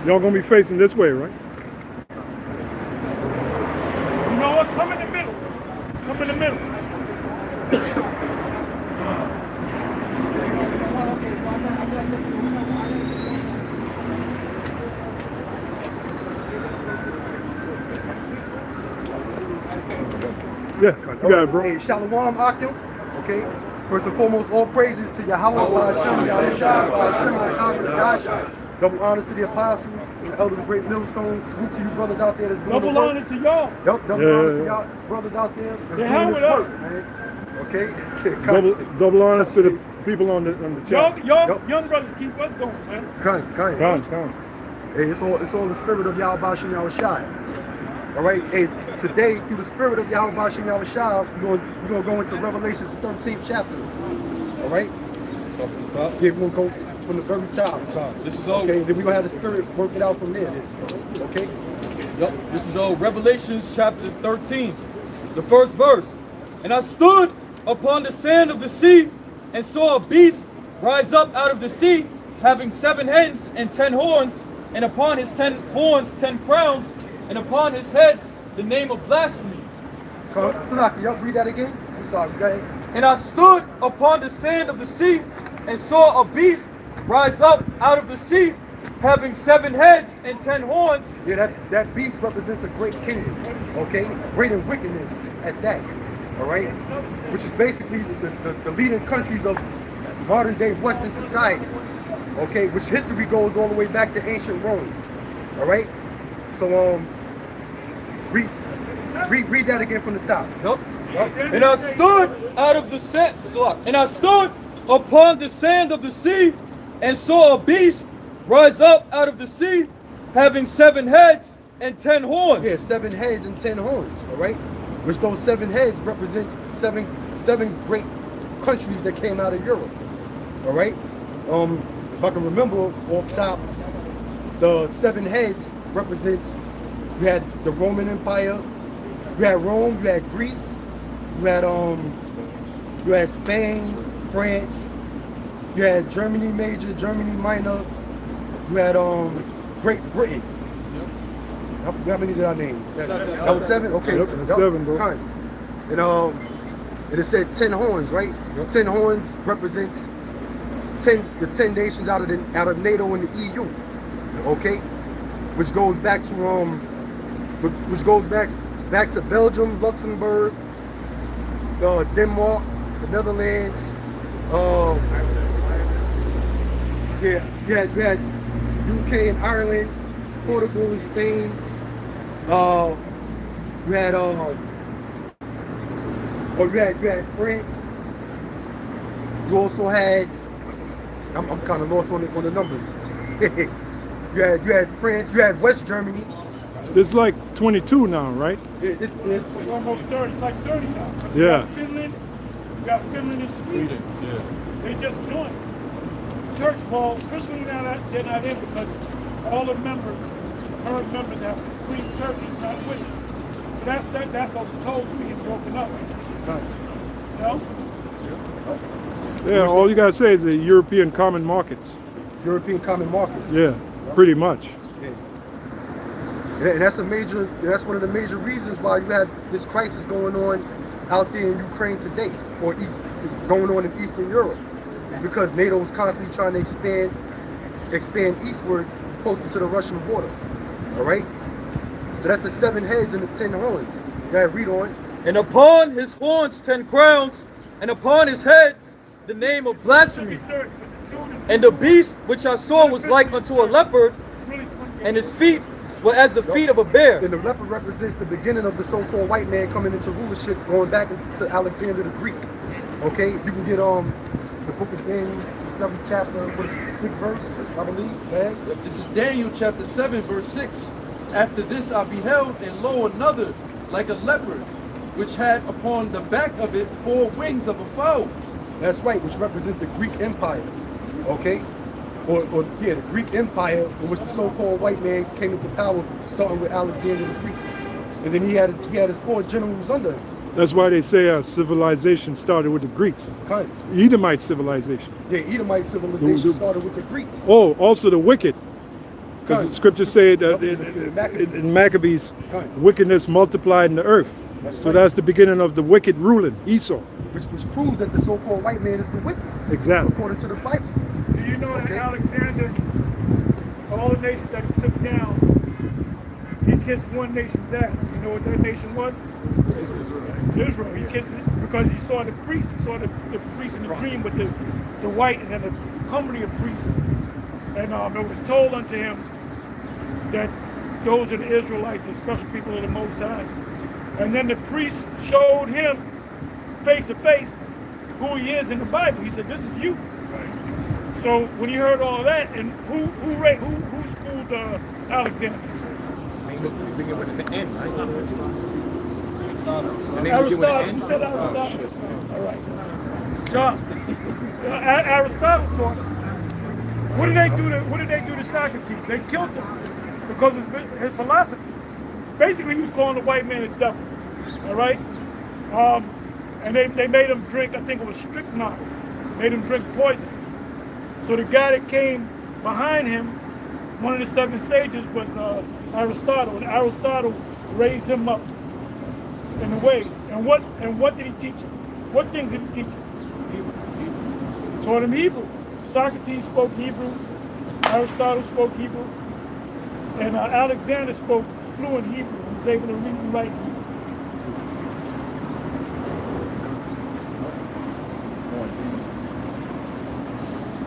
Y'all gonna be facing this way, right? You know what? Come in the middle. Come in the middle. Yeah, you got it, bro. Hey, Shalom Akim. Okay. First and foremost, all praises to Yahweh, double honors to the apostles, the elders of Great Millstone. Salute to you brothers out there that's doing Double the work. honors to y'all. Yup, double honors to y'all brothers out there that's The doing hell this with work, us. man. Okay. Double honors to the people on the chat. Y'all young brothers keep us going, man. Come. Hey, it's all the spirit of Yahweh Shem Yahushai. All right. Hey, today through the spirit of Yahweh Shem Yahushai, we're gonna go into Revelations, the 13th chapter. All right. Start from the top. Yeah, we're gonna go from the very top. This is all. Okay. Then we're gonna have the spirit work it out from there. Okay. Yep. This is all Revelations chapter 13, the first verse. And I stood upon the sand of the sea and saw a beast rise up out of the sea, having 7 heads and 10 horns, and upon his 10 horns 10 crowns, and upon his heads the name of blasphemy. Read that again. I'm sorry. Go ahead. And I stood upon the sand of the sea and saw a beast rise up out of the sea, having 7 heads and 10 horns. Yeah, that beast represents a great kingdom. Okay, great in wickedness at that. All right, which is basically the leading countries of modern day Western society. Okay, which history goes all the way back to ancient Rome. All right, so read that again from the top. Yep. And I stood out of the sand, and I stood upon the sand of the sea, and saw a beast rise up out of the sea, having 7 heads and 10 horns. Yeah, 7 heads and 10 horns. All right, which those 7 heads represent seven great countries that came out of Europe. All right. If I can remember off top, the 7 heads represents, you had the Roman Empire, you had Rome, you had Greece, you had Spain, France, you had Germany Major, Germany Minor, you had Great Britain. How many did I name? That was 7? Okay. Yep, that's 7, bro. And it said 10 horns, right? 10 horns represents the 10 nations out of NATO and the EU. Okay? Which goes back to Belgium, Luxembourg, Denmark, the Netherlands, you had UK and Ireland, Portugal and Spain, you had France. You also had, I'm kind of lost on the numbers. you had France, you had West Germany. It's like 22 now, right? It's Almost 30. It's like 30 now. Yeah. You got Finland and Sweden. Yeah. They just joined. Church, well, officially now they're not in because all the members, current members have to leave Turkey's not with it. So that's those toes being broken up. You know? Yeah, all you gotta say is the European common markets. European common markets. Yeah, pretty much. Yeah, and that's one of the major reasons why you have this crisis going on out there in Ukraine today, or going on in Eastern Europe. It's because NATO is constantly trying to expand eastward, closer to the Russian border. All right. So that's the 7 heads and the 10 horns. You gotta read on. And upon his horns 10 crowns, and upon his heads the name of blasphemy. And the beast which I saw was like unto a leopard, and his feet were as the feet of a bear. And the leopard represents the beginning of the so-called white man coming into rulership, going back to Alexander the Greek. Okay, you can get the book of Daniel, the 7th chapter, what is it, the 6th verse, I believe. Right? This is Daniel chapter 7, verse 6. After this I beheld, and lo, another, like a leopard, which had upon the back of it 4 wings of a fowl. That's right, which represents the Greek Empire. Okay? The Greek Empire, in which the so-called white man came into power, starting with Alexander the Greek. And then he had his 4 generals under him. That's why they say civilization started with the Greeks. Kind. Edomite civilization. Yeah, Edomite civilization started with the Greeks. Oh, also the wicked. Because the scriptures say that in Maccabees, wickedness multiplied in the earth. So that's the beginning of the wicked ruling, Esau. Which proves that the so-called white man is the wicked. Exactly. According to the Bible. Do you know that Alexander, all the nations that he took down, he kissed one nation's ass? You know what that nation was? Israel. He kissed it because he saw the priest. He saw the priest in the dream with the white and then the company of priests. And it was told unto him that those are the Israelites, the special people of the Most High. And then the priest showed him face to face who he is in the Bible. He said, "This is you." So when he heard all that, and who schooled Alexander? Begin with the end, right? Aristotle. You said Aristotle. All right. John. Aristotle taught him. What did they do to Socrates? They killed him because of his philosophy. Basically, he was calling the white man a devil. All right. And they made him drink. I think it was strychnine. Made him drink poison. So the guy that came behind him, one of the 7 sages, was Aristotle. And Aristotle raised him up in the ways. And what did he teach him? What things did he teach him? Hebrew. Taught him Hebrew. Socrates spoke Hebrew. Aristotle spoke Hebrew. And Alexander spoke fluent Hebrew. He was able to read and write Hebrew.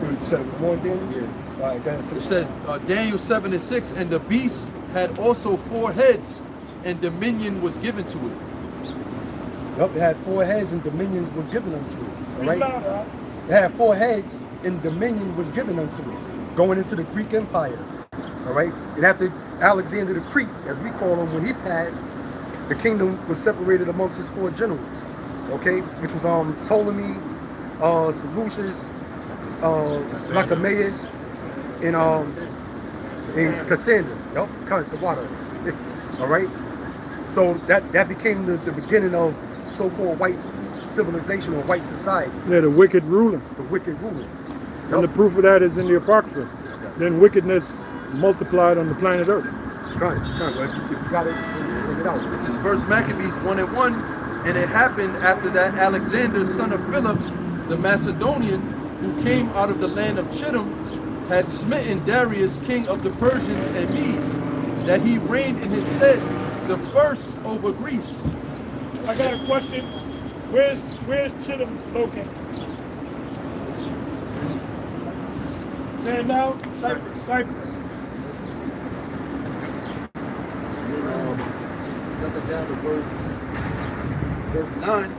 You said it was more than Daniel? Yeah. All right, go ahead. It says Daniel 7:6, and the beast had also 4 heads, and dominion was given to it. Yep, it had 4 heads and dominions were given unto it. All right? Louder, It had 4 heads and dominion was given unto it, going into the Greek Empire. All right? And after Alexander the Great, as we call him, when he passed, the kingdom was separated amongst his 4 generals. Okay? Which was Ptolemy, Seleucus, Lacomaeus, and Cassandra. Yep, cut the water. All right? So that became the beginning of so-called white civilization or white society. Yeah, the wicked ruling. The wicked ruling. Yep. And the proof of that is in the Apocrypha. Then wickedness multiplied on the planet Earth. Well, if you got it, bring it out. This is First Maccabees 1:1, and it happened after that Alexander, son of Philip, the Macedonian, who came out of the land of Chittim, had smitten Darius, king of the Persians and Medes, that he reigned in his stead, the first over Greece. I got a question. Where's Chittim located? Say it now. Cyprus. Jumping down to verse 9,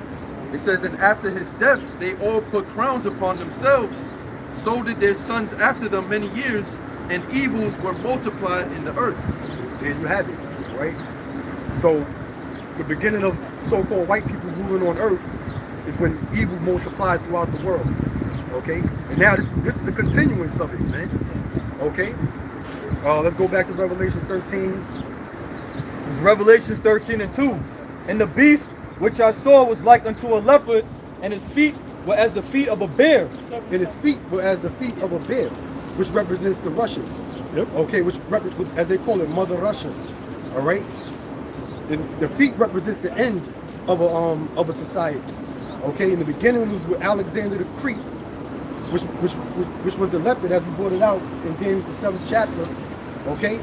it says, and after his death, they all put crowns upon themselves. So did their sons after them many years, and evils were multiplied in the earth. There you have it, right? So the beginning of so-called white people ruling on earth is when evil multiplied throughout the world. Okay? And now this is the continuance of it, man. Okay? Let's go back to Revelation 13. This is Revelations 13:2. And the beast which I saw was like unto a leopard, and his feet were as the feet of a bear. And his feet were as the feet of a bear, which represents the Russians. Yep. Okay, which as they call it, Mother Russia. All right. And the feet represents the end of a society. Okay. In the beginning, it was with Alexander the Great, which was the leopard, as we brought it out in Daniel the 7th chapter. Okay.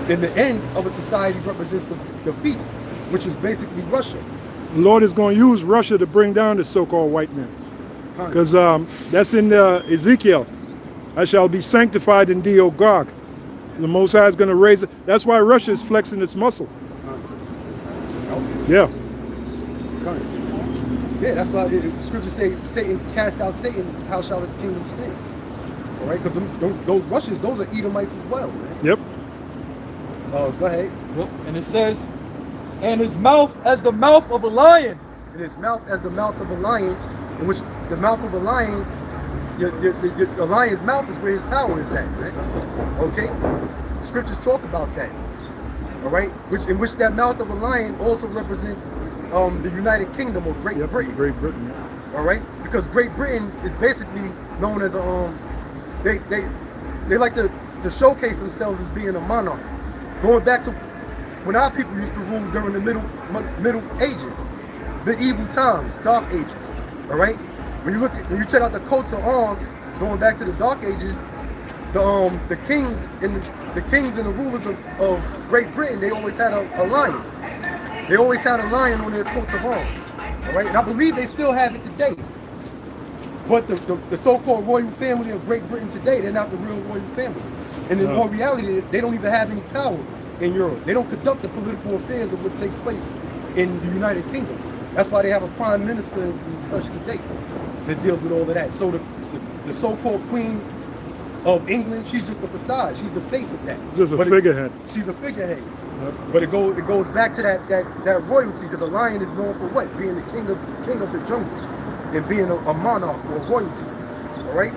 And the end of a society represents the feet, which is basically Russia. The Lord is going to use Russia to bring down the so-called white man. Because that's in Ezekiel. I shall be sanctified in thee, O Gog. The Most High is going to raise it. That's why Russia is flexing its muscle. Yeah. Yeah, that's why the scriptures say, Satan cast out Satan, how shall his kingdom stand? All right, because those Russians, those are Edomites as well, man. Yep. Go ahead. Yep. And it says, and his mouth as the mouth of a lion. And his mouth as the mouth of a lion, in which the mouth of a lion, the lion's mouth is where his power is at, right? Okay? Scriptures talk about that. All right? In which that mouth of a lion also represents the United Kingdom of Great Britain. Great Britain. Yeah. All right? Because Great Britain is basically known as they like to to showcase themselves as being a monarch. Going back to when our people used to rule during the Middle Ages, medieval times, Dark Ages. All right. When you check out the coats of arms, going back to the Dark Ages, the kings and the rulers of Great Britain, they always had a lion. They always had a lion on their coats of arms. All right. And I believe they still have it today. But the so-called royal family of Great Britain today, they're not the real royal family. And in all reality, they don't even have any power in Europe. They don't conduct the political affairs of what takes place in the United Kingdom. That's why they have a prime minister and such today that deals with all of that. So the so-called Queen of England, she's just a facade. She's the face of that. Just a figurehead. She's a figurehead. Yep. But it goes back to that royalty, because a lion is known for what? Being the king of the jungle and being a monarch or royalty. All right?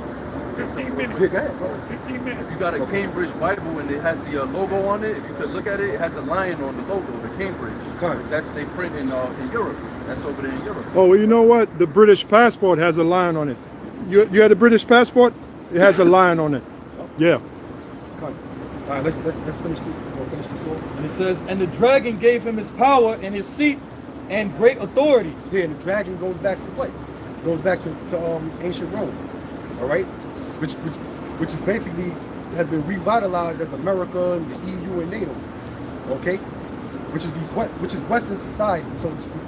15 minutes. Yeah, go ahead, bro. 15 minutes. You got a Cambridge Bible and it has the logo on it. If you could look at it, it has a lion on the logo, the Cambridge. Correct. That's they print in Europe. That's over there in Europe. Oh, well, you know what? The British passport has a lion on it. You had a British passport? It has a lion on it. Yeah. All right, let's finish this. We'll finish this off. And it says, and the dragon gave him his power and his seat and great authority. Yeah, and the dragon goes back to what? Goes back to ancient Rome. All right, which is basically has been revitalized as America and the EU and NATO. Okay, which is Western society, so to speak.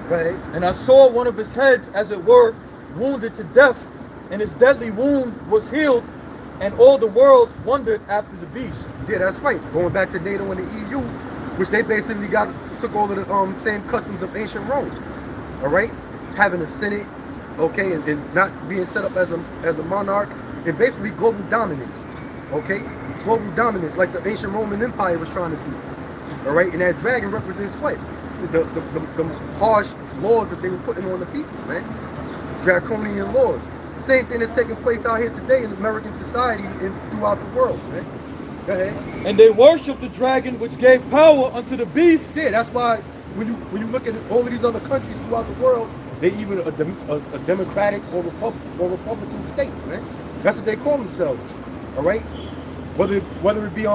Go ahead. And I saw one of his heads, as it were, wounded to death, and his deadly wound was healed, and all the world wondered after the beast. Yeah, that's right. Going back to NATO and the EU, which they basically took all of the same customs of ancient Rome. All right, having a senate, okay, and not being set up as a monarch, and basically global dominance. Okay, global dominance, like the ancient Roman Empire was trying to do. All right, and that dragon represents what? The harsh laws that they were putting on the people, man. Draconian laws. The same thing that's taking place out here today in American society and throughout the world, man. Go ahead. And they worshiped the dragon which gave power unto the beast. Yeah, that's why when you look at all of these other countries throughout the world, they even a democratic or Republican state, man. That's what they call themselves. All right. Whether it be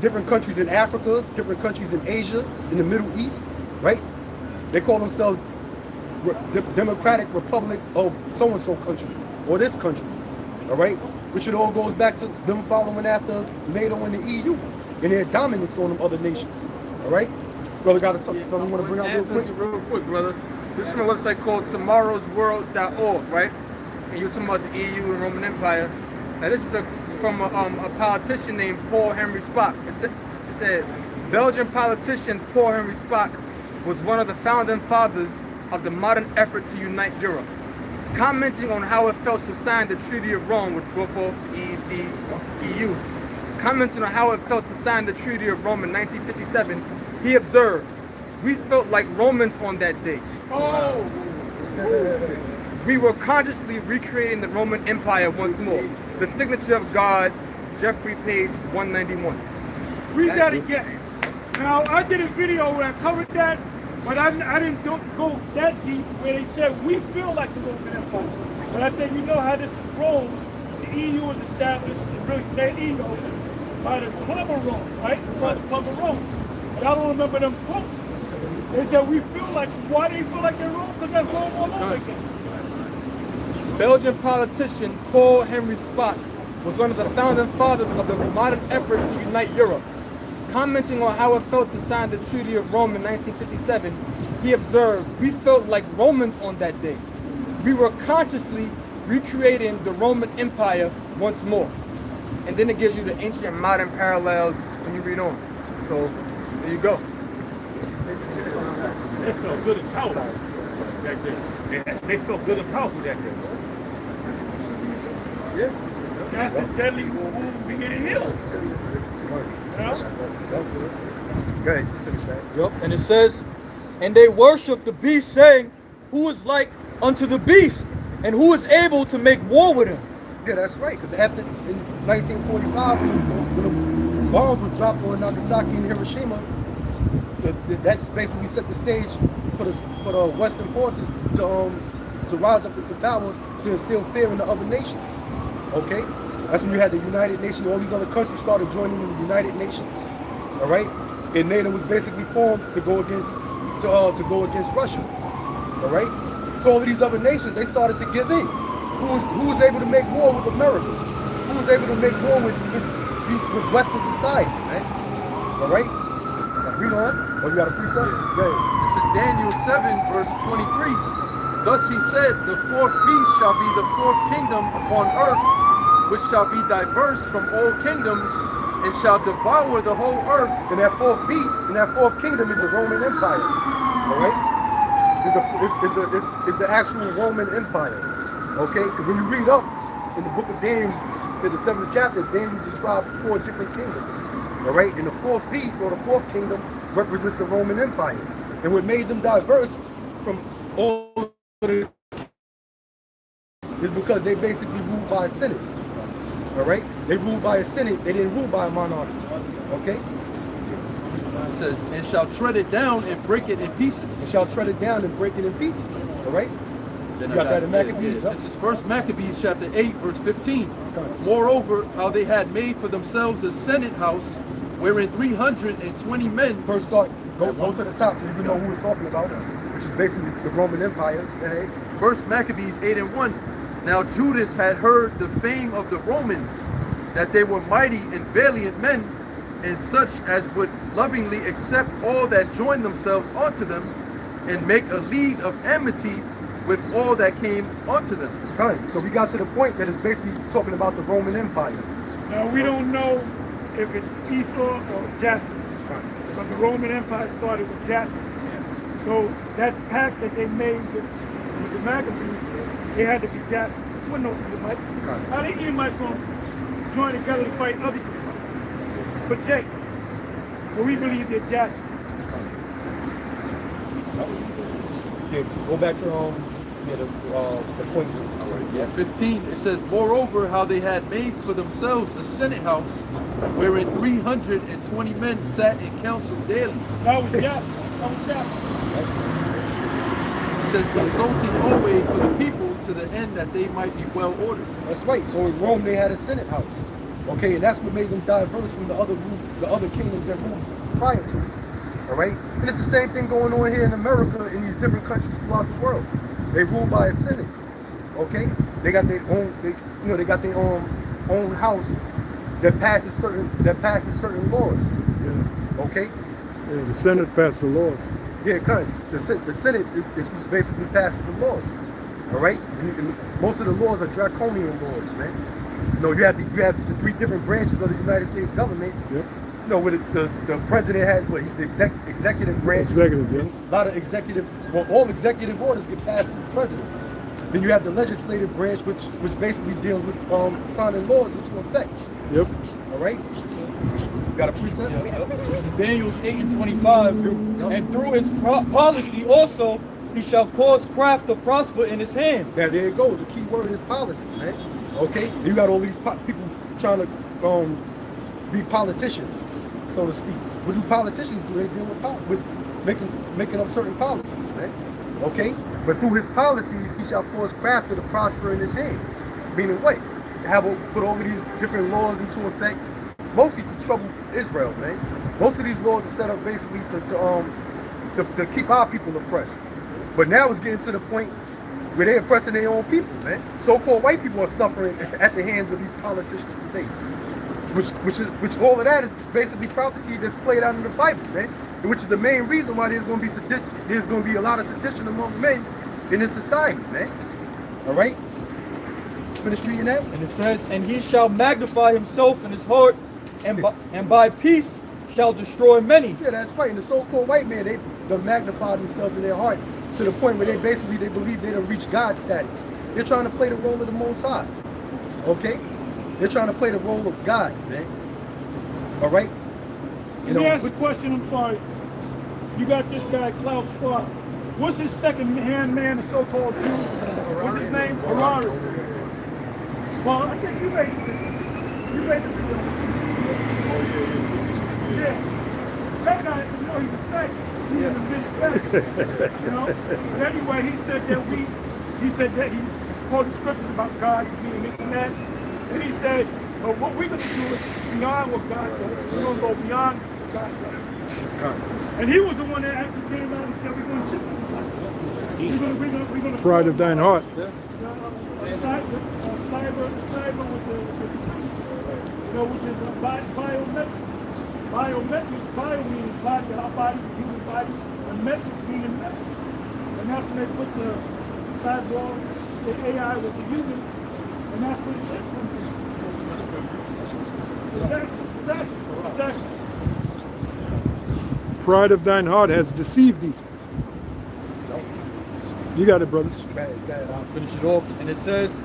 different countries in Africa, different countries in Asia, in the Middle East, right? They call themselves Democratic Republic of so-and-so country, or this country, all right? Which it all goes back to them following after NATO and the EU and their dominance on them other nations, all right? Brother, got something you want to bring out real quick? Real quick, brother. This is from a website called tomorrowsworld.org, right? And you're talking about the EU and Roman Empire. Now this is from a politician named Paul Henry Spaak. It said, Belgian politician Paul Henry Spaak was one of the founding fathers of the modern effort to unite Europe. Commenting on how it felt to sign the Treaty of Rome, which broke off the EU. Commenting on how it felt to sign the Treaty of Rome in 1957, he observed, "We felt like Romans on that day. Oh! We were consciously recreating the Roman Empire once more. The signature of God, Jeffrey Page 191. Read that again. Now, I did a video where I covered that, but I didn't go that deep where they said we feel like the Roman Empire. But I said, you know how this is Rome, the EU was established, really, their ego, by the Club of Rome, right? It's called the Club of Rome. But I don't remember them quotes. They said we feel like, why do they feel like they're Rome? Because they're Rome all over again. Belgian politician Paul Henry Spaak was one of the founding fathers of the modern effort to unite Europe. Commenting on how it felt to sign the Treaty of Rome in 1957, he observed, "We felt like Romans on that day. We were consciously recreating the Roman Empire once more." And then it gives you the ancient and modern parallels when you read on. So there you go. They felt good and powerful back then. They felt good and powerful back then. Yeah. That's the deadly wound we get healed. Go ahead, finish that. Yep. And it says, and they worship the beast, saying, "Who is like unto the beast, and who is able to make war with him?" Yeah, that's right. Because after in 1945, when the bombs were dropped on Nagasaki and Hiroshima, that basically set the stage for the Western forces to rise up into power to instill fear in the other nations. Okay, That's when you had the United Nations. All these other countries started joining in the United Nations. All right, and NATO was basically formed to go against Russia. All right, so all of these other nations, they started to give in. Who was able to make war with America? Who was able to make war with Western society, man? All right, read on. Oh, you got a precept? Yeah. This is Daniel 7, verse 23. Thus he said, the fourth beast shall be the fourth kingdom upon earth, which shall be diverse from all kingdoms, and shall devour the whole earth. And that fourth beast, and that fourth kingdom is the Roman Empire. All right, is the actual Roman Empire. Okay, because when you read up in the book of Daniel, in the 7th chapter, Daniel described 4 different kingdoms. All right, and the fourth beast or the fourth kingdom represents the Roman Empire, and what made them diverse from all the is because they basically ruled by a senate. All right, they ruled by a senate. They didn't rule by a monarchy. Okay. It says, and shall tread it down and break it in pieces. And shall tread it down and break it in pieces. All right. Then You got that in Maccabees? This is 1 Maccabees chapter 8, verse 15. Okay. Moreover, how they had made for themselves a senate house, wherein 320 men. First start, go to the top so you can know who it's talking about, which is basically the Roman Empire. Hey. 1 Maccabees 8 and 1. Now Judas had heard the fame of the Romans, that they were mighty and valiant men, and such as would lovingly accept all that joined themselves unto them, and make a league of enmity with all that came unto them. Okay. So we got to the point that it's basically talking about the Roman Empire. Now we don't know if it's Esau or Japheth, because the Roman Empire started with Japheth. So that pact that they made with the Maccabees, they had to be Japheth. There wasn't no Edomites. How the Edomites going to join together to fight other Edomites? For Jake. So we believe they're Japheth. Yeah, go back to the point. Yeah, 15, it says, moreover, how they had made for themselves a senate house, wherein 320 men sat in council daily. That was Japheth. That was Japheth. It says, consulting always for the people to the end that they might be well ordered. That's right. So in Rome they had a senate house. Okay, and that's what made them diverse from the other kingdoms that ruled prior to it. All right, and it's the same thing going on here in America in these different countries throughout the world. They rule by a senate. Okay, they got their own. They got their own house that passes certain laws. Yeah. Okay. Yeah, the Senate passed the laws. Yeah, cause the Senate is basically passing the laws. All right, and most of the laws are draconian laws, man. You have the 3 different branches of the United States government. Yep. Where the president has, he's the executive branch. Executive, yeah. A lot of all executive orders get passed through the president. Then you have the legislative branch, which basically deals with signing laws into effect. Yep. All right. You got a precept? This is Daniel 8 and 25. And through his policy also, he shall cause craft to prosper in his hand. Now there it goes. The key word is policy, man. Okay. You got all these people trying to be politicians, so to speak. What do politicians do? They deal with making up certain policies, man. Okay? But through his policies, he shall cause craft to prosper in his hand. Meaning what? Put all of these different laws into effect, mostly to trouble Israel, man. Most of these laws are set up basically to keep our people oppressed. But now it's getting to the point where they're oppressing their own people, man. So-called white people are suffering at the hands of these politicians today. Which all of that is basically prophecy that's played out in the Bible, man. Which is the main reason why there's going to be a lot of sedition among men in this society, man. All right. Finish reading that. And it says, and he shall magnify himself in his heart, and by peace shall destroy many. Yeah, that's right. And the so-called white man, they magnify themselves in their heart to the point where they believe they don't reach God status. They're trying to play the role of the Most High. Okay. They're trying to play the role of God, man. All right? Let me ask a question, I'm sorry. You got this guy, Klaus Schwab. What's his second-hand man, the so-called Jew? What's his name? Harari. Well, I think you made the video. Yeah. That guy, he's a fake. He's a big fake. But anyway, he said that he quoted scriptures about God being this and that. And he said, But what we're going to do is beyond what God does. We're going to go beyond what God said. And he was the one that actually came out and said, we're going to ship them. We're going to Pride of thine heart. Cyber with the which is biometric. Bio means body, our body, human body, and metric meaning metric. And that's when they put the cyborg, the AI with the human, and that's when the chip comes in. Exactly. Pride of thine heart has deceived thee. You got it, brothers. I'll finish it off. And it says,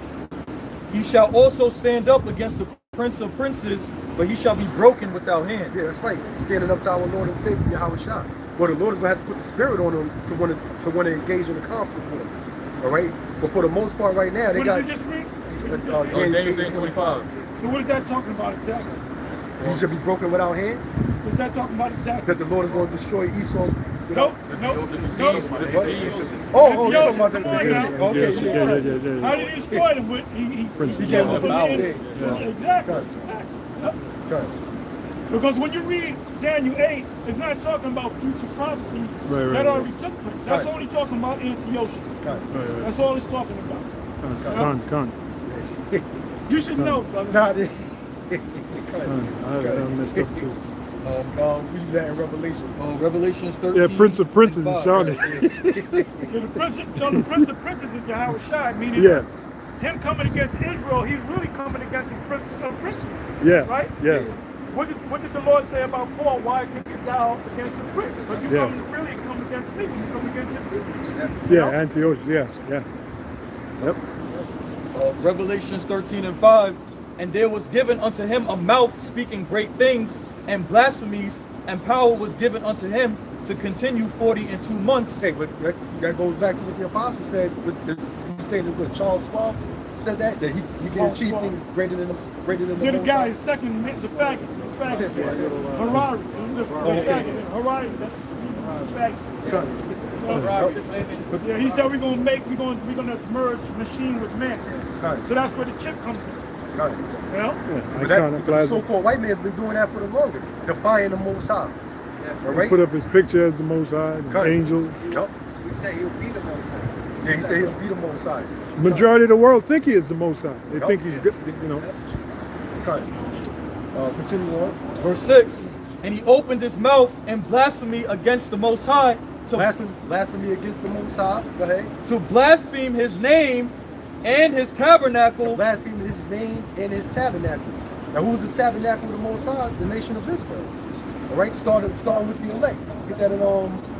he shall also stand up against the prince of princes, but he shall be broken without hand. Yeah, that's right. Standing up to our Lord and Savior, Yahweh Shah. Well, the Lord is going to have to put the spirit on him to want to engage in a conflict with him. All right? But for the most part right now, they got... What did you just read? That's, Daniel 8:25. So what is that talking about exactly? He should be broken without hand. What's that talking about exactly? That the Lord is going to destroy Esau. Nope. The disease. Oh, you're talking about the Come on disease. now. Okay, yeah. How did he destroy them? He gave them power. Exactly. Okay. Because when you read Daniel 8, it's not talking about future prophecy Right, that already took place. That's Right. only talking about Antiochus. Right. That's all it's talking about. Con. You should know, brother. Nah, this. I messed up too. We use that in Revelation. Revelations 13. Yeah, Prince of Princes, it 5, sounded. right? The Prince of Princes is Yahweh Shai, meaning Yeah. him coming against Israel, he's really coming against the Prince of Princes. Yeah. Right? Yeah. What did the Lord say about Paul? Why kick it down against the prince? But you really come against me when you come against your people. Yeah, Antiochus, yeah. Yep. Revelations 13:5, and there was given unto him a mouth speaking great things and blasphemies, and power was given unto him to continue 42 months. Hey, but that goes back to what the apostle said. You stated what Charles Schwab said that he can achieve things greater than the You're the Most guy High. second, the faggot. Harari. Harari, that's the faggot. Yeah, he said we're gonna merge machine with man. So that's where the chip comes from. Got it. You know? But the so-called white man has been doing that for the longest, defying the Most High. All right? Put up his picture as the Most High, the angels. Yep. He said he'll be the Most High. Yeah, he said he'll be the Most High. Majority of the world think he is the Most High. They think he's good, you know. Continue on. Verse 6, and he opened his mouth in blasphemy against the Most High, Blasphemy against the Most High. Go ahead. to blaspheme his name and his tabernacle. Blaspheme his name and his tabernacle. Now, who's the tabernacle of the Most High? The nation of Israel. All right, starting with the elect. Get that in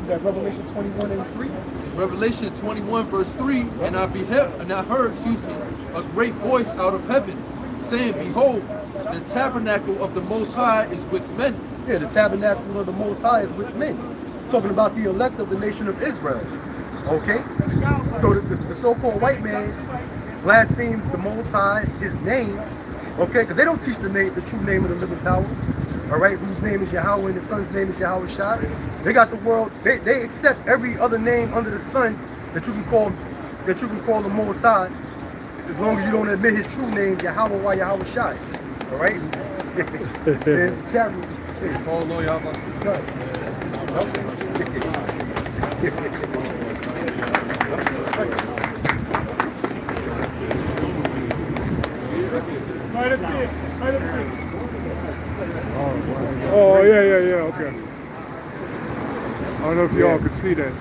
Revelation 21:3. Revelation 21 verse 3, and I heard, a great voice out of heaven, saying, behold, the tabernacle of the Most High is with men. Yeah, the tabernacle of the Most High is with men. Talking about the elect of the nation of Israel. Okay? So the so-called white man blasphemed the Most High, his name, okay? Because they don't teach the true name of the living power. All right, whose name is Yahweh and the son's name is Yahweh Shai. They got the world, they accept every other name under the sun that you can call the Most High, as long as you don't admit his true name, Yahweh or Yahweh Shai. All right? There's charity. Right up there. Oh, yeah, okay. I don't know if y'all can see that.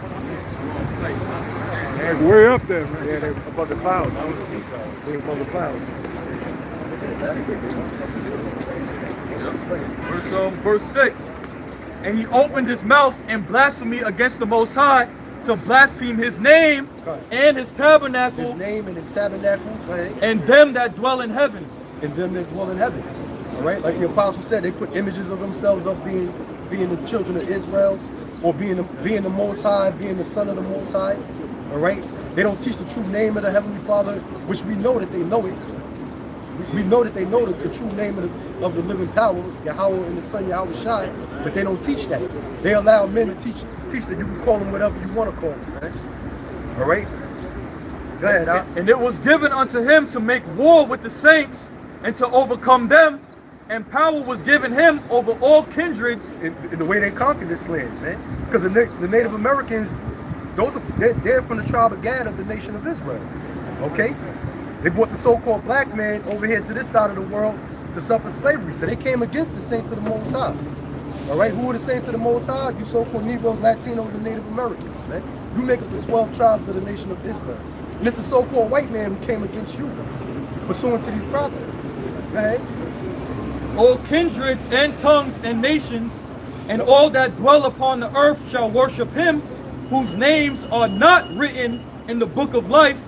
Like way up there, man. Yeah, they're above the clouds. They're above the clouds. Verse 6, and he opened his mouth in blasphemy against the Most High, to blaspheme his name and his tabernacle, His name and his tabernacle, right? and them that dwell in heaven. And them that dwell in heaven. All right, like the apostle said, they put images of themselves up being the children of Israel, or being the Most High, being the son of the Most High. All right, they don't teach the true name of the Heavenly Father, which we know that they know it. We know that they know the true name of the living power, Yahweh and the Son Yahweh Shai, but they don't teach that. They allow men to teach that you can call them whatever you want to call them. Right? All right, go ahead. And it was given unto him to make war with the saints, and to overcome them, and power was given him over all kindreds. In the way they conquered this land, man. Because the Native Americans, they're from the tribe of Gad of the nation of Israel. Okay? They brought the so-called black man over here to this side of the world to suffer slavery. So they came against the saints of the Most High. All right? Who are the saints of the Most High? You so-called Negroes, Latinos, and Native Americans, man. You make up the 12 tribes of the nation of Israel. And it's the so-called white man who came against you, pursuant to these prophecies. Go ahead. All kindreds and tongues and nations, and all that dwell upon the earth shall worship him, whose names are not written in the book of life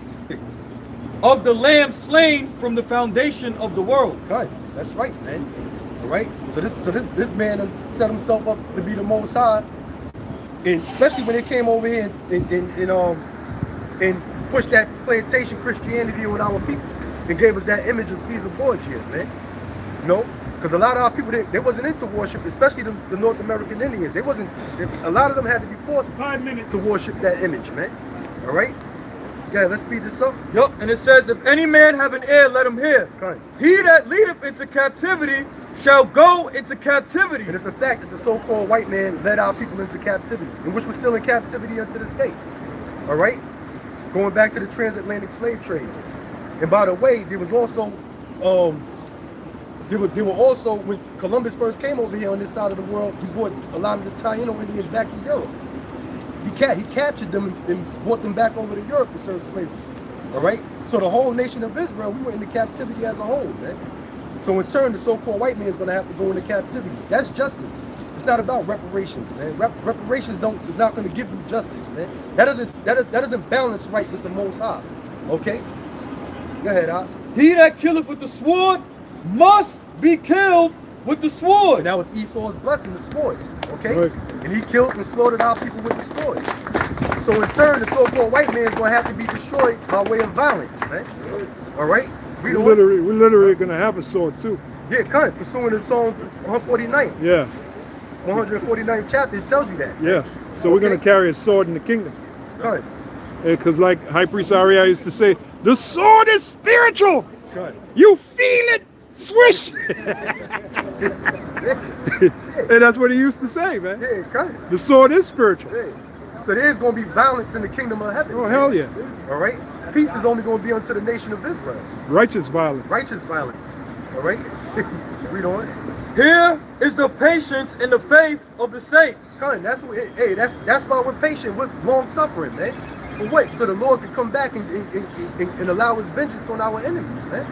of the Lamb slain from the foundation of the world. Good. That's right, man. All right. So this man has set himself up to be the Most High, and especially when they came over here and pushed that plantation Christianity on our people and gave us that image of Caesar Borgia, man. You know, because a lot of our people they wasn't into worship, especially the North American Indians. They wasn't. A lot of them had to be forced 5 minutes to worship that image, man. All right. Yeah, let's speed this up. Yup, and it says, if any man have an ear, let him hear. Okay. He that leadeth into captivity shall go into captivity. And it's a fact that the so-called white man led our people into captivity, in which we're still in captivity unto this day. All right? Going back to the transatlantic slave trade. And by the way, there was also, there were also, when Columbus first came over here on this side of the world, he brought a lot of the Taino Indians back to Europe. He captured them and brought them back over to Europe to serve slavery. All right? So the whole nation of Israel, we went into captivity as a whole, man. So in turn, the so-called white man is going to have to go into captivity. That's justice. It's not about reparations, man. Reparations is not going to give you justice, man. That doesn't balance right with the Most High. Okay? Go ahead, Al. He that killeth with the sword must be killed with the sword. And that was Esau's blessing, the sword. Okay? Right. And he killed and slaughtered our people with the sword. So in turn, the so-called white man is going to have to be destroyed by way of violence, man. All right? We're literally going to have a sword too. Yeah, kind. Pursuing the Psalms 149. Yeah. 149th chapter, it tells you that. Yeah. So we're going to carry a sword in the kingdom. Kind. Because like High Priest Ariel used to say, the sword is spiritual. Kind. You feel it. Swish. And that's what he used to say, man. Yeah, kind. The sword is spiritual. Yeah. So there's going to be violence in the kingdom of heaven. Oh, hell yeah. All right? Peace is only going to be unto the nation of Israel. Righteous violence. Righteous violence. All right? Read on. Here is the patience and the faith of the saints. Kind. That's why we're patient. We're long suffering, man. For what? So the Lord can come back and allow his vengeance on our enemies, man.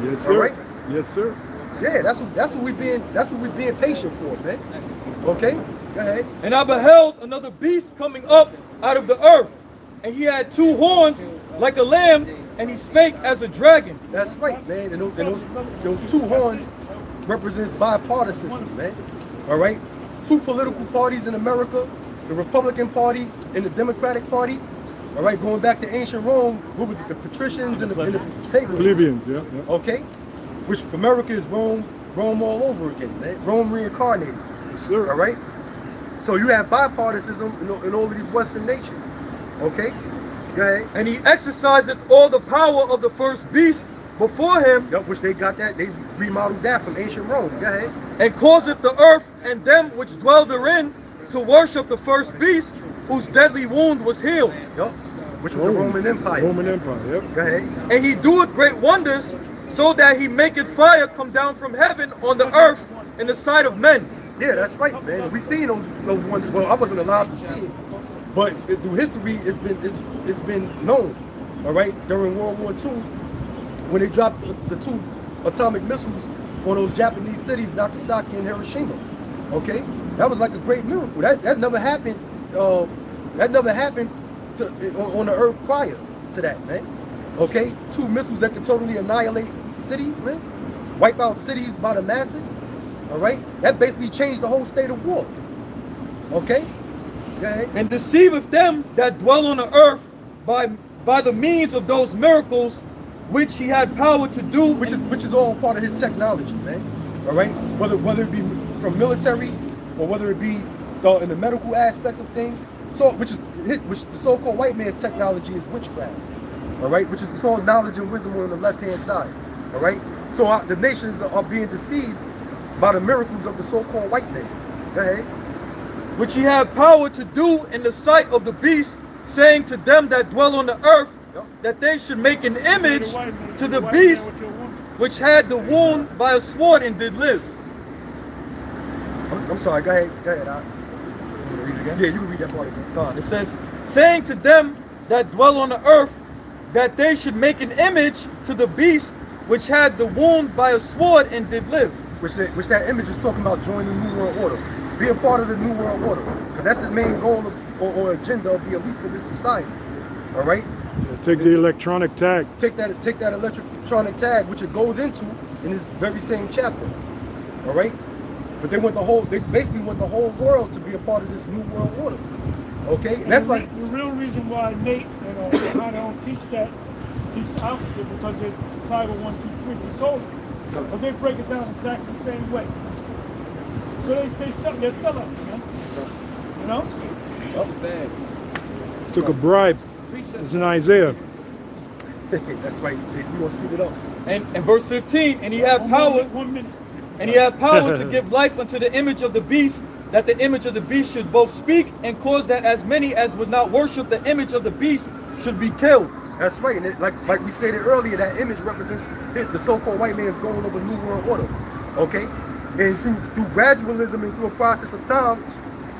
Yes, sir. All right? Yes, sir. Yeah, that's what we're being patient for, man. Okay? Go ahead. And I beheld another beast coming up out of the earth, and he had 2 horns like a lamb, and he spake as a dragon. That's right, man. And those 2 horns represents bipartisanship, man. All right? 2 political parties in America, the Republican Party and the Democratic Party. All right, going back to ancient Rome, what was it? The patricians and the plebeians. Plebeians, yeah. Okay? Which America is Rome all over again, man. Rome reincarnated. Yes, sir. All right? So you have bipartisanship in all of these Western nations. Okay? Go ahead. And he exerciseth all the power of the first beast before him, Yep, which they got that, they remodeled that from ancient Rome. Go ahead. and causeth the earth and them which dwell therein to worship the first beast, whose deadly wound was healed. Yep. Which was the Roman Empire. Roman Empire, yep. Go ahead. And he doeth great wonders, so that he maketh fire come down from heaven on the earth in the sight of men. Yeah, that's right, man. We seen those ones. Well, I wasn't allowed to see it, but through history, it's been known. All right, during World War II, when they dropped the 2 atomic missiles on those Japanese cities, Nagasaki and Hiroshima. Okay, that was like a great miracle. That never happened. That never happened on the earth prior to that, man. Okay, 2 missiles that could totally annihilate cities, man. Wipe out cities by the masses. All right, that basically changed the whole state of war. Okay, go ahead. And deceiveth them that dwell on the earth by the means of those miracles which he had power to do, Which is all part of his technology, man. All right, whether it be from military or whether it be in the medical aspect of things. So which the so-called white man's technology is witchcraft. All right, which is all knowledge and wisdom on the left-hand side. All right, So the nations are being deceived by the miracles of the so-called white man. Go ahead. which he had power to do in the sight of the beast, saying to them that dwell on the earth, Yep. that they should make an image to the white beast man with your woman. which had the wound by a sword and did live. I'm sorry. Go ahead. Go ahead. Read it again? Yeah, you can read that part again. God, it says, saying to them that dwell on the earth, that they should make an image to the beast which had the wound by a sword and did live. Which that image is talking about joining the New World Order. Be a part of the New World Order. Because that's the main goal or agenda of the elites of this society. All right? Take the electronic tag. Take that electronic tag, which it goes into in this very same chapter. All right? But they basically want the whole world to be a part of this New World Order. Okay? And that's like the real reason why Nate and I don't teach the opposite, because it's 501c3. We told them. Because they break it down exactly the same way. So they're sellouts, man. You know? Took a bribe. It's in Isaiah. that's right. We gonna speed it up. And verse 15, and he had power, 1 minute. and he had power to give life unto the image of the beast, that the image of the beast should both speak and cause that as many as would not worship the image of the beast should be killed. That's right, and like we stated earlier, that image represents the so-called white man's goal of a new world order. Okay, and through gradualism and through a process of time,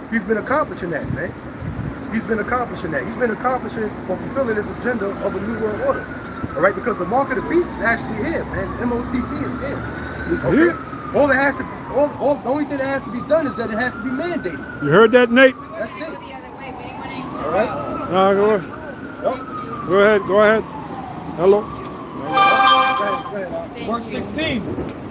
he's been accomplishing that, man. He's been accomplishing or fulfilling his agenda of a new world order. All right, because the mark of the beast is actually here, man. MOTV is here. It's here. The only thing that has to be done is that it has to be mandated. You heard that, Nate? That's it. All right. Go ahead. Yep. Go ahead. Hello. Go ahead. Verse 16,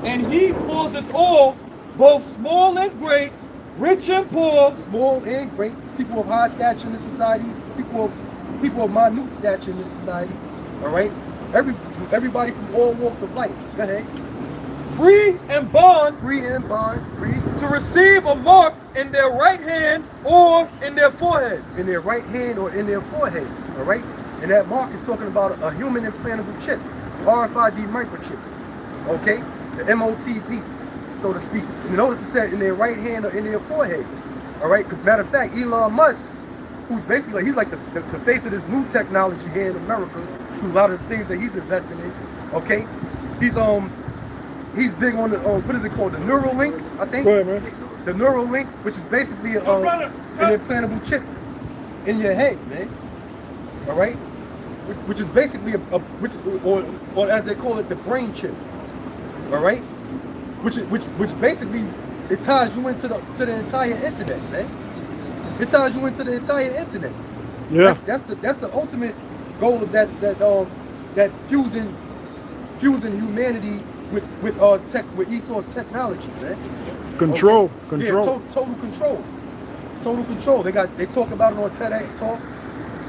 and he causeth all, both small and great, rich and poor, Small and great, people of high stature in the society, people of minute stature in this society. All right, everybody from all walks of life. Go ahead. free and bond, Free and bond, read to receive a mark in their right hand or in their foreheads. in their right hand or in their forehead. All right, and that mark is talking about a human implantable chip, RFID microchip. Okay, the MOTV, so to speak. And notice it said in their right hand or in their forehead. All right, because matter of fact, Elon Musk, who's basically he's like the face of this new technology here in America, through a lot of the things that he's investing in. Okay, he's big on the what is it called, the Neuralink, I think. Go ahead, man. The Neuralink, which is basically an implantable chip in your head, man. All right, which is basically or as they call it, the brain chip. All right, which basically it ties you into the entire internet, man. It ties you into the entire internet. Yeah. That's the ultimate goal of that fusing humanity with Esau's technology, man. Control. Okay. Control. Yeah, total control. Total control. They talk about it on TEDx talks.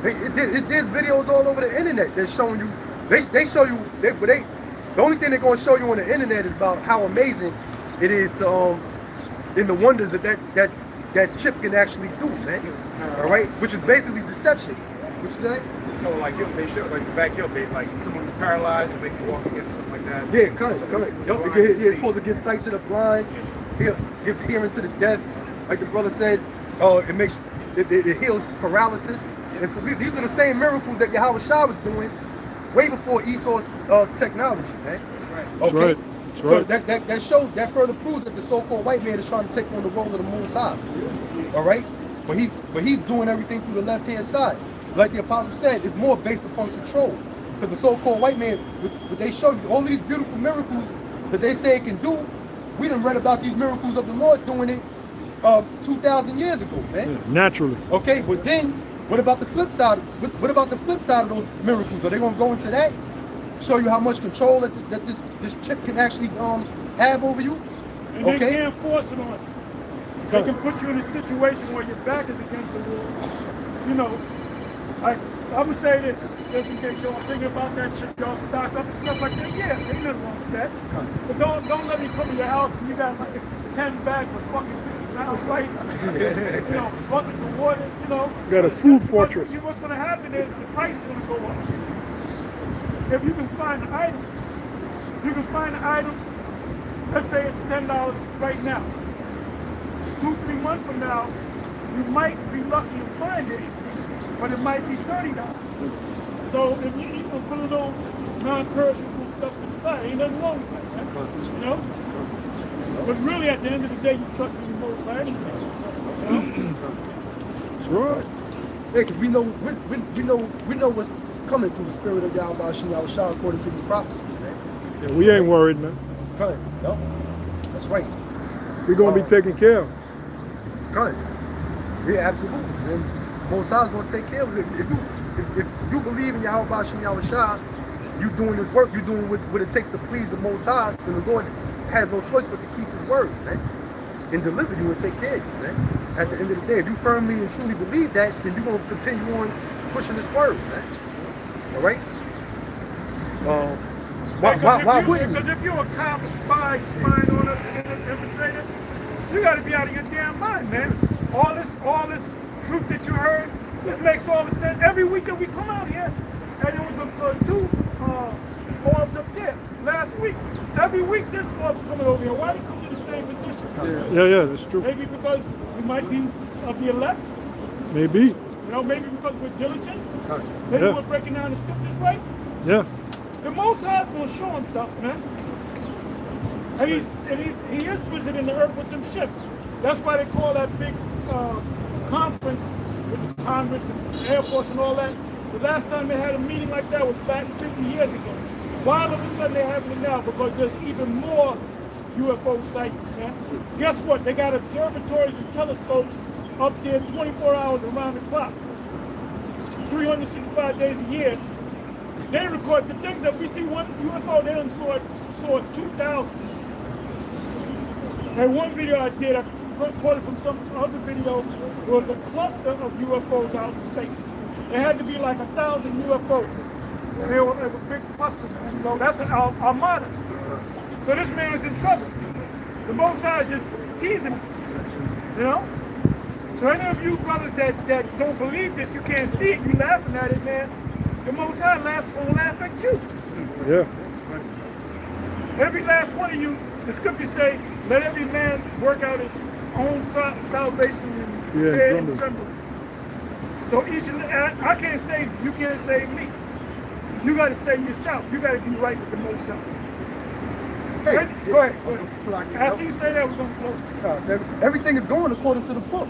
There's videos all over the internet that's showing you. They show you. The only thing they're gonna show you on the internet is about how amazing it is to in the wonders that chip can actually do, man. All right, which is basically deception. What you say? No, like they show like the back hill, they like someone who's paralyzed and they can walk again, something like that. Yeah, come. Yup, it's supposed to give sight to the blind, give hearing to the deaf. Like the brother said, it heals paralysis. And so these are the same miracles that Yahweh Shah was doing way before Esau's technology, man. That's Okay. right. So that further proves that the so-called white man is trying to take on the role of the Most High. All right, but he's doing everything through the left-hand side. Like the apostle said, it's more based upon control. Because the so-called white man, what they show you, all of these beautiful miracles that they say it can do, we done read about these miracles of the Lord doing it 2,000 years ago, man. Yeah, naturally. Okay, but then what about the flip side? What about the flip side of those miracles? Are they gonna go into that? Show you how much control that this chip can actually have over you? And they can't force it on you. They can put you in a situation where your back is against the wall. You know, I'm gonna say this, just in case y'all thinking about that shit, y'all stock up and stuff like that. Yeah, ain't nothing wrong with that. But don't let me come to your house and you got like 10 bags of fucking rice, you know, buckets of water, you know. Got a food fortress. What's gonna happen is the price is gonna go up. If you can find the items If you can find the items, let's say it's $10 right now. 2-3 months from now, you might be lucky to find it, but it might be $30. So if you can put a little non-perishable stuff inside, ain't nothing wrong with that, man. You know? But really, at the end of the day, you trust in the Most High anyway. You know? That's right. Yeah, because we know what's coming through the spirit of Yahweh Shem Yahushua according to these prophecies, man. Yeah, we ain't worried, man. Kind, yep. That's right. We're gonna be taken care of. Kind. Yeah, absolutely. And Most High is gonna take care of it. If you believe in Yahweh Shem Yahushua, you doing this work, you doing what it takes to please the Most High, and the Lord has no choice but to keep His word, man, and deliver you and take care of you, man. At the end of the day, if you firmly and truly believe that, then you're gonna continue on pushing this word, man. All right. Why wouldn't you? Because if you're a cop, a spy, spying on us, and an infiltrator, you got to be out of your damn mind, man. All this truth that you heard, this makes all the sense. Every week that we come out here, and there was two orbs up there last week. Every week this orb's coming over here. Why do you come to the same position? Yeah, that's true. Maybe because we might be of the elect. Maybe. You know, maybe because we're diligent. Maybe we're breaking down the scriptures right. Yeah. The Most High is going to show himself, man. And he is visiting the earth with them ships. That's why they call that big conference with the Congress and the Air Force and all that. The last time they had a meeting like that was back 50 years ago. Why all of a sudden they're having it now? Because there's even more UFO sightings, man. Guess what? They got observatories and telescopes up there 24 hours around the clock. 365 days a year. They record the things that we see one UFO, they done saw 2,000. And one video I did, I recorded from some other video, was a cluster of UFOs out in space. There had to be like 1,000 UFOs. And they were a big cluster, man. So that's an armada. So this man is in trouble. The Most High is just teasing him, you know? So any of you brothers that don't believe this, you can't see it, you laughing at it, man. The Most High will laugh at you. Yeah. Every last one of you, the scriptures say, let every man work out his own salvation in fear and trembling. So I can't save you, you can't save me. You got to save yourself. You got to be right with the Most High. Hey, go ahead. After you say that, we're going to close. Everything is going according to the book.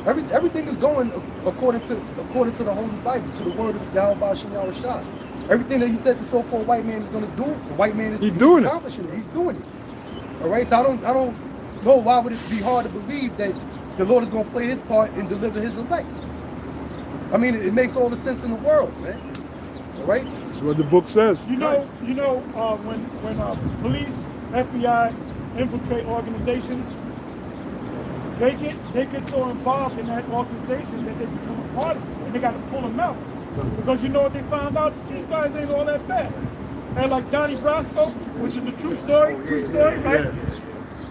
Everything is going according to the Holy Bible, to the word of Yahweh Shem Yahushua. Everything that he said the so-called white man is going to do, the white man is accomplishing it. He's doing it. All right. So I don't know why would it be hard to believe that the Lord is going to play His part and deliver His elect. I mean, it makes all the sense in the world, man. All right. That's what the book says. You know, when police, FBI infiltrate organizations, they get so involved in that organization that they become a part of it, and they got to pull them out. Because you know what they found out? These guys ain't all that bad. And like Donnie Brasco, which is the true story, right? Yeah.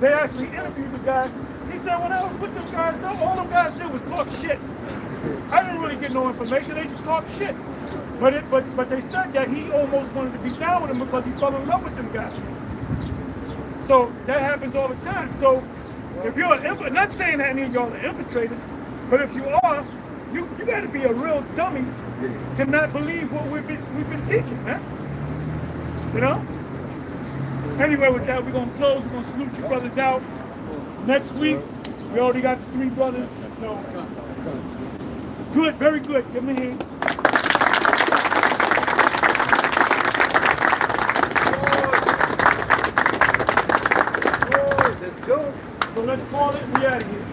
They actually interviewed the guy. He said, when I was with them guys, all them guys did was talk shit. I didn't really get no information, they just talked shit. But they said that he almost wanted to be down with them because he fell in love with them guys. So that happens all the time. So if you're not saying that any of y'all are infiltrators, but if you are, you got to be a real dummy to not believe what we've been teaching, man. You know? Anyway, with that, we're going to close. We're going to salute you brothers out. Next week, we already got the 3 brothers. So, good, very good. Give me a hand. Let's go. So let's call it, we out of here.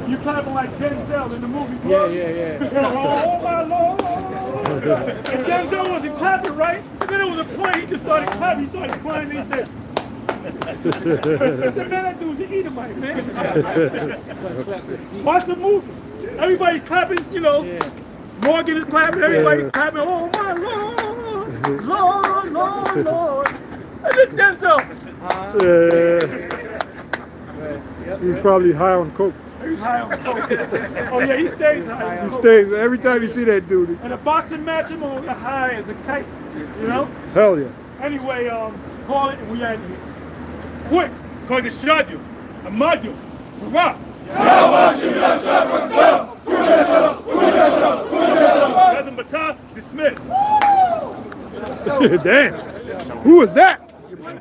You clapping like Denzel in the movie, bro. Yeah. Oh my Lord. And Denzel wasn't clapping, right? Then there was a point, he just started clapping, he started crying, and he said, I said, man, that dude's an Edomite, man. Watch the movie. Everybody's clapping, you know. Yeah. Morgan is clapping, everybody's clapping. Oh my Lord. And then Denzel. He's probably high on coke. He's high on coke. Oh yeah, he stays high. He stays every time you see that dude. And a boxing match, him on the high as a kite. You know? Hell yeah. Anyway, call it and we out of here. Quick! Kodeshadu, Amadu, Hurrah! Nothing but time, dismiss. Damn. Who is that?